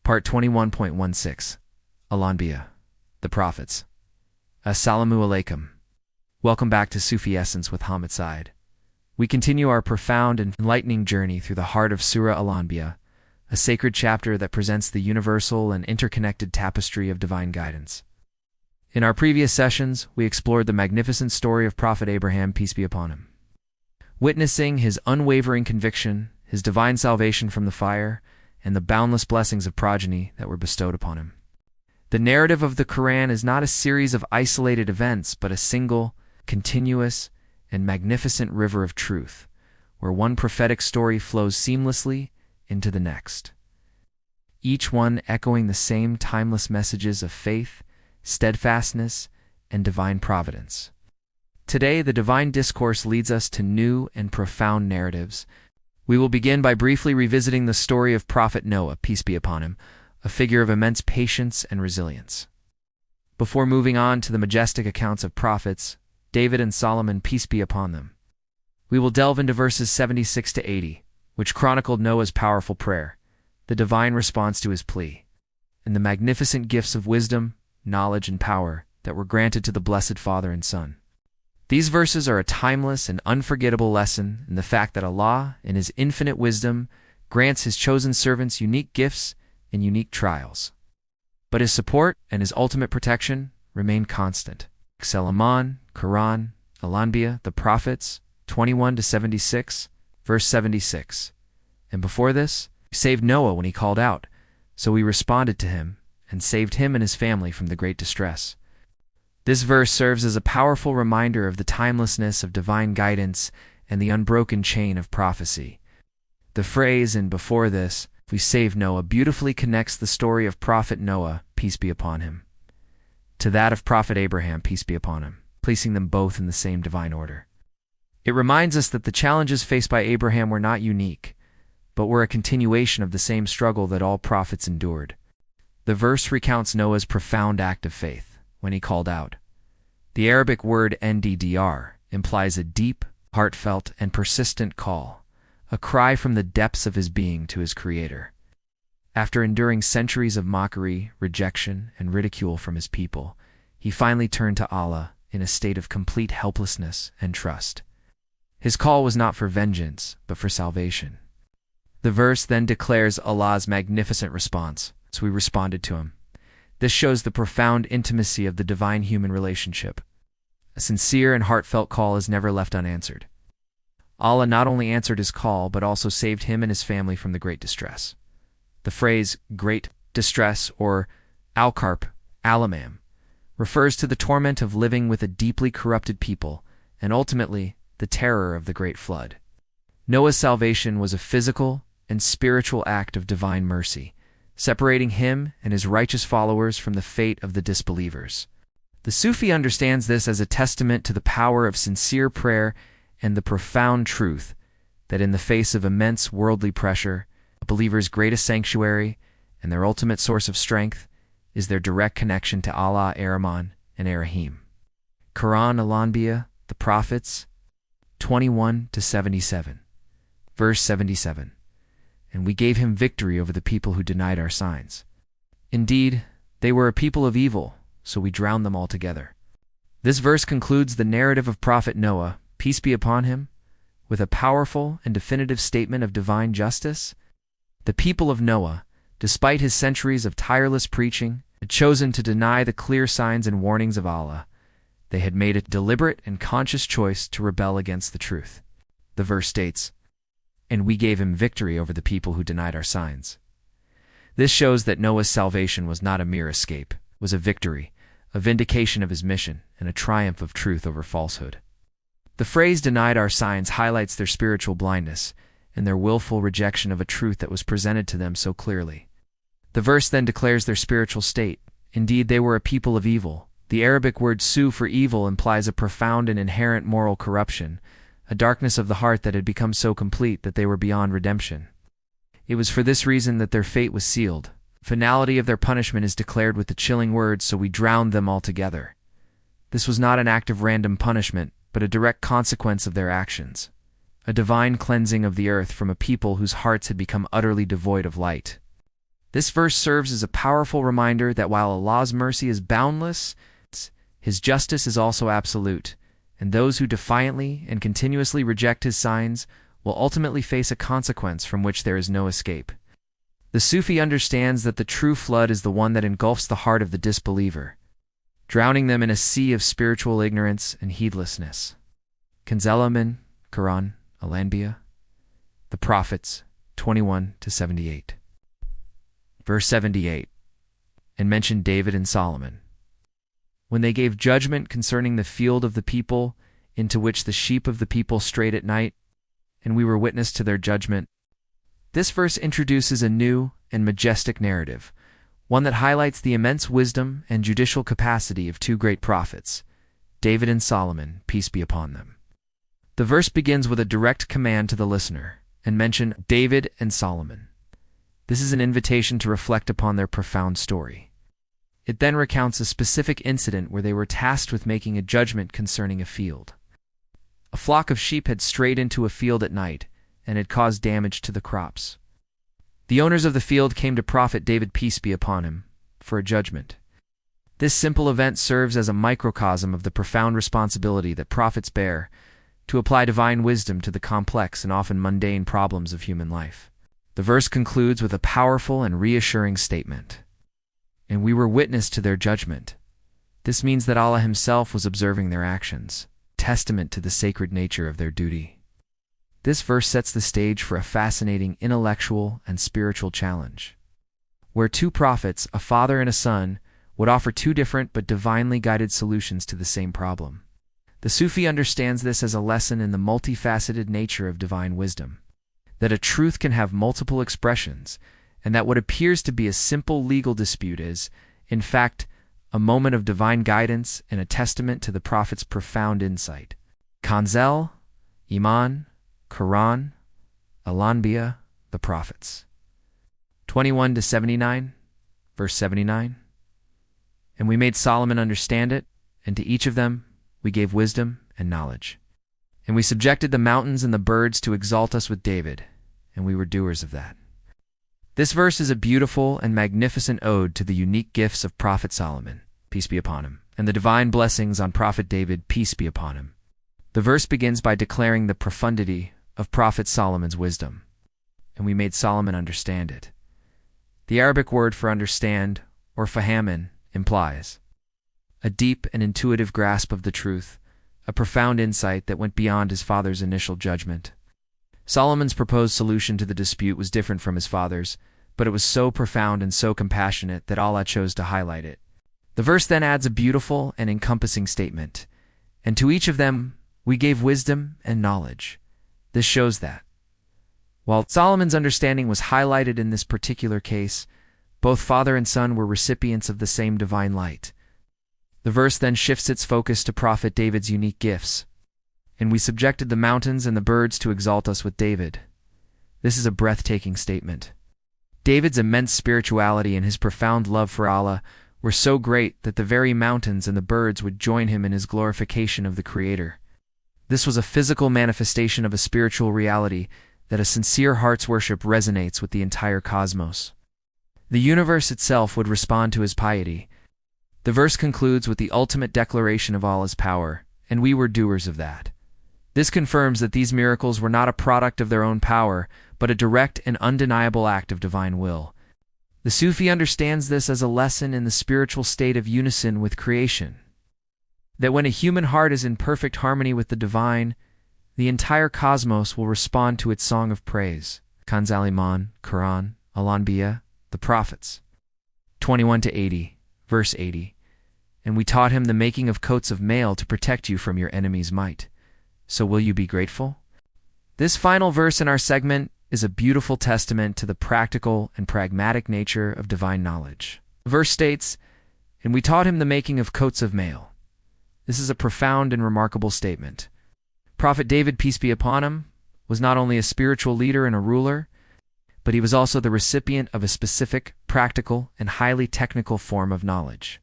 Part 21.16 Al-Anbiya, the Prophets. Assalamu alaikum. Welcome back to Sufi Essence with Hammad Syed. We continue our profound and enlightening journey through the heart of Surah Al-Anbiya, a sacred chapter that presents the universal and interconnected tapestry of divine guidance. In our previous sessions, we explored the magnificent story of Prophet Abraham, peace be upon him. Witnessing his unwavering conviction, his divine salvation from the fire, and the boundless blessings of progeny that were bestowed upon him. The narrative of the Quran is not a series of isolated events, but a single, continuous, and magnificent river of truth, where one prophetic story flows seamlessly into the next, each one echoing the same timeless messages of faith, steadfastness, and divine providence. Today, the divine discourse leads us to new and profound narratives. We will begin by briefly revisiting the story of Prophet Noah, peace be upon him, a figure of immense patience and resilience. Before moving on to the majestic accounts of prophets, David and Solomon, peace be upon them, we will delve into verses 76 to 80, which chronicled Noah's powerful prayer, the divine response to his plea, and the magnificent gifts of wisdom, knowledge, and power that were granted to the blessed father and son. These verses are a timeless and unforgettable lesson in the fact that Allah, in His infinite wisdom, grants His chosen servants unique gifts and unique trials. But His support and His ultimate protection remain constant. Al-Anbiya, Quran, Al-Anbiya, the Prophets, 21 to 76, verse 76. And before this, He saved Noah when he called out, so we responded to him and saved him and his family from the great distress. This verse serves as a powerful reminder of the timelessness of divine guidance and the unbroken chain of prophecy. The phrase, "and before this, we saved Noah," beautifully connects the story of Prophet Noah, peace be upon him, to that of Prophet Abraham, peace be upon him, placing them both in the same divine order. It reminds us that the challenges faced by Abraham were not unique, but were a continuation of the same struggle that all prophets endured. The verse recounts Noah's profound act of faith when he called out. The Arabic word nddr implies a deep, heartfelt, and persistent call, a cry from the depths of his being to his Creator. After enduring centuries of mockery, rejection, and ridicule from his people, he finally turned to Allah in a state of complete helplessness and trust. His call was not for vengeance, but for salvation. The verse then declares Allah's magnificent response, so we responded to him. This shows the profound intimacy of the divine-human relationship. A sincere and heartfelt call is never left unanswered. Allah not only answered his call, but also saved him and his family from the great distress. The phrase great distress, or al-karb, alamam, refers to the torment of living with a deeply corrupted people, and ultimately, the terror of the great flood. Noah's salvation was a physical and spiritual act of divine mercy, separating him and his righteous followers from the fate of the disbelievers. The Sufi understands this as a testament to the power of sincere prayer and the profound truth that in the face of immense worldly pressure, a believer's greatest sanctuary and their ultimate source of strength is their direct connection to Allah, Ar-Rahman, and Ar-Rahim. Quran, Al-Anbiya, the Prophets, 21 to 77. Verse 77. And we gave him victory over the people who denied our signs. Indeed, they were a people of evil, so we drowned them altogether. This verse concludes the narrative of Prophet Noah, peace be upon him, with a powerful and definitive statement of divine justice. The people of Noah, despite his centuries of tireless preaching, had chosen to deny the clear signs and warnings of Allah. They had made a deliberate and conscious choice to rebel against the truth. The verse states, and we gave him victory over the people who denied our signs. This shows that Noah's salvation was not a mere escape, it was a victory, a vindication of his mission, and a triumph of truth over falsehood. The phrase denied our signs highlights their spiritual blindness and their willful rejection of a truth that was presented to them so clearly. The verse then declares their spiritual state. Indeed, they were a people of evil. The Arabic word su for evil implies a profound and inherent moral corruption, a darkness of the heart that had become so complete that they were beyond redemption. It was for this reason that their fate was sealed. Finality of their punishment is declared with the chilling words, so we drowned them altogether. This was not an act of random punishment, but a direct consequence of their actions, a divine cleansing of the earth from a people whose hearts had become utterly devoid of light. This verse serves as a powerful reminder that while Allah's mercy is boundless, His justice is also absolute, and those who defiantly and continuously reject His signs will ultimately face a consequence from which there is no escape. The Sufi understands that the true flood is the one that engulfs the heart of the disbeliever, drowning them in a sea of spiritual ignorance and heedlessness. Kanzelamin, Quran, Al-Anbiya, the Prophets, 21-78. Verse 78, and mentioned David and Solomon. When they gave judgment concerning the field of the people, into which the sheep of the people strayed at night, and we were witness to their judgment. This verse introduces a new and majestic narrative, one that highlights the immense wisdom and judicial capacity of two great prophets, David and Solomon, peace be upon them. The verse begins with a direct command to the listener, and mention David and Solomon. This is an invitation to reflect upon their profound story. It then recounts a specific incident where they were tasked with making a judgment concerning a field. A flock of sheep had strayed into a field at night and had caused damage to the crops. The owners of the field came to Prophet David, peace be upon him, for a judgment. This simple event serves as a microcosm of the profound responsibility that prophets bear to apply divine wisdom to the complex and often mundane problems of human life. The verse concludes with a powerful and reassuring statement. And we were witness to their judgment. This means that Allah Himself was observing their actions, testament to the sacred nature of their duty. This verse sets the stage for a fascinating intellectual and spiritual challenge, where two prophets, a father and a son, would offer two different but divinely guided solutions to the same problem. The Sufi understands this as a lesson in the multifaceted nature of divine wisdom, that a truth can have multiple expressions, and that what appears to be a simple legal dispute is, in fact, a moment of divine guidance and a testament to the Prophet's profound insight. Kanzel, Iman, Quran, Al-Anbiya, the Prophets. 21-79, verse 79. And we made Solomon understand it, and to each of them we gave wisdom and knowledge. And we subjected the mountains and the birds to exalt us with David, and we were doers of that. This verse is a beautiful and magnificent ode to the unique gifts of Prophet Solomon, peace be upon him, and the divine blessings on Prophet David, peace be upon him. The verse begins by declaring the profundity of Prophet Solomon's wisdom, and we made Solomon understand it. The Arabic word for understand, or fahamin, implies a deep and intuitive grasp of the truth, a profound insight that went beyond his father's initial judgment. Solomon's proposed solution to the dispute was different from his father's, but it was so profound and so compassionate that Allah chose to highlight it. The verse then adds a beautiful and encompassing statement, and to each of them we gave wisdom and knowledge. This shows that, while Solomon's understanding was highlighted in this particular case, both father and son were recipients of the same divine light. The verse then shifts its focus to Prophet David's unique gifts. And we subjected the mountains and the birds to exalt us with David. This is a breathtaking statement. David's immense spirituality and his profound love for Allah were so great that the very mountains and the birds would join him in his glorification of the Creator. This was a physical manifestation of a spiritual reality that a sincere heart's worship resonates with the entire cosmos. The universe itself would respond to his piety. The verse concludes with the ultimate declaration of Allah's power, and we were doers of that. This confirms that these miracles were not a product of their own power, but a direct and undeniable act of divine will. The Sufi understands this as a lesson in the spiritual state of unison with creation, that when a human heart is in perfect harmony with the divine, the entire cosmos will respond to its song of praise. Kanzal Iman, Quran, Al-Anbiya, the Prophets. 21-80, verse 80. And we taught him the making of coats of mail to protect you from your enemy's might. So will you be grateful? This final verse in our segment is a beautiful testament to the practical and pragmatic nature of divine knowledge. The verse states, and we taught him the making of coats of mail. This is a profound and remarkable statement. Prophet David, peace be upon him, was not only a spiritual leader and a ruler, but he was also the recipient of a specific, practical, and highly technical form of knowledge.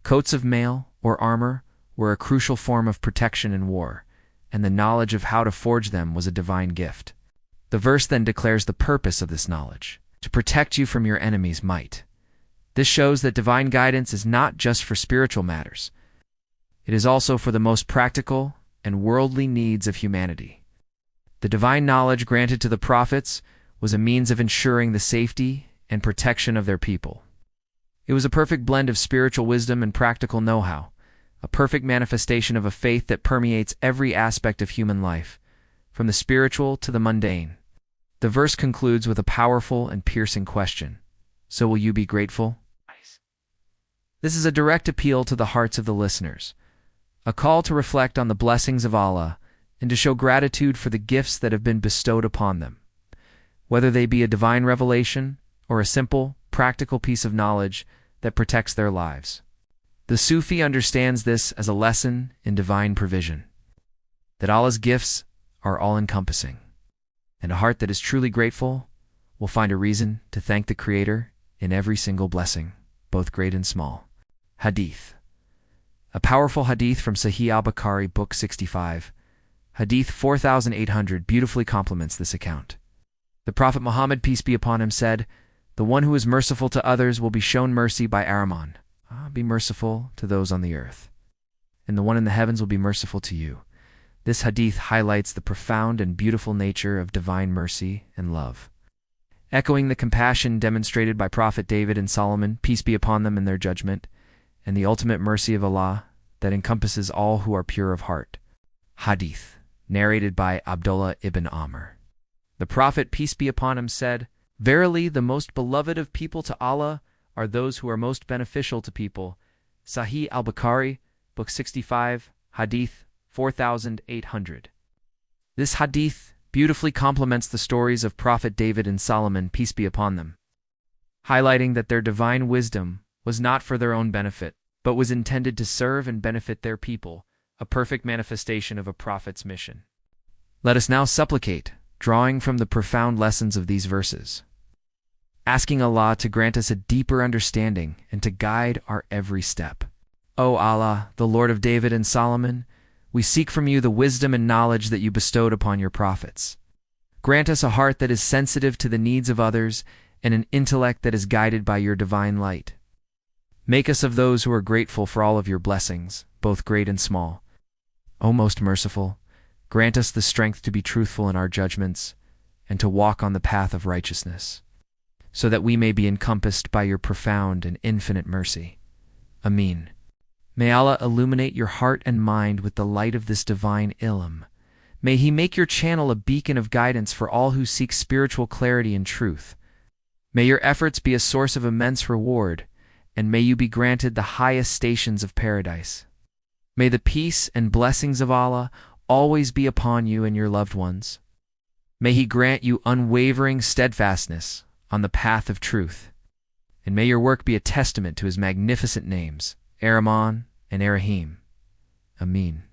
Coats of mail, or armor, were a crucial form of protection in war, and the knowledge of how to forge them was a divine gift. The verse then declares the purpose of this knowledge. to protect you from your enemy's might. This shows that divine guidance is not just for spiritual matters. It is also for the most practical and worldly needs of humanity. The divine knowledge granted to the prophets was a means of ensuring the safety and protection of their people. It was a perfect blend of spiritual wisdom and practical know-how, a perfect manifestation of a faith that permeates every aspect of human life, from the spiritual to the mundane. The verse concludes with a powerful and piercing question. So will you be grateful? This is a direct appeal to the hearts of the listeners, a call to reflect on the blessings of Allah and to show gratitude for the gifts that have been bestowed upon them, whether they be a divine revelation or a simple, practical piece of knowledge that protects their lives. The Sufi understands this as a lesson in divine provision, that Allah's gifts are all-encompassing, and a heart that is truly grateful will find a reason to thank the Creator in every single blessing, both great and small. Hadith. A powerful hadith from Sahih al-Bukhari, Book 65, Hadith 4800, beautifully complements this account. The Prophet Muhammad, peace be upon him, said, "The one who is merciful to others will be shown mercy by Ar-Rahman. Be merciful to those on the earth, and the one in the heavens will be merciful to you." This hadith highlights the profound and beautiful nature of divine mercy and love, echoing the compassion demonstrated by Prophet David and Solomon, peace be upon them, in their judgment, and the ultimate mercy of Allah that encompasses all who are pure of heart. Hadith, narrated by Abdullah ibn Amr. The Prophet, peace be upon him, said, "Verily, the most beloved of people to Allah are those who are most beneficial to people." Sahih al-Bukhari, Book 65, Hadith 4800. This hadith beautifully complements the stories of Prophet David and Solomon, peace be upon them, highlighting that their divine wisdom was not for their own benefit, but was intended to serve and benefit their people, a perfect manifestation of a prophet's mission. Let us now supplicate, drawing from the profound lessons of these verses, asking Allah to grant us a deeper understanding and to guide our every step. O Allah, the Lord of David and Solomon, we seek from you the wisdom and knowledge that you bestowed upon your prophets. Grant us a heart that is sensitive to the needs of others and an intellect that is guided by your divine light. Make us of those who are grateful for all of your blessings, both great and small. O most merciful, grant us the strength to be truthful in our judgments and to walk on the path of righteousness, so that we may be encompassed by your profound and infinite mercy. Ameen. May Allah illuminate your heart and mind with the light of this divine ilm. May He make your channel a beacon of guidance for all who seek spiritual clarity and truth. May your efforts be a source of immense reward, and may you be granted the highest stations of paradise. May the peace and blessings of Allah always be upon you and your loved ones. May He grant you unwavering steadfastness on the path of truth, and may your work be a testament to His magnificent names, Ar-Rahman and Ar-Rahim. Ameen.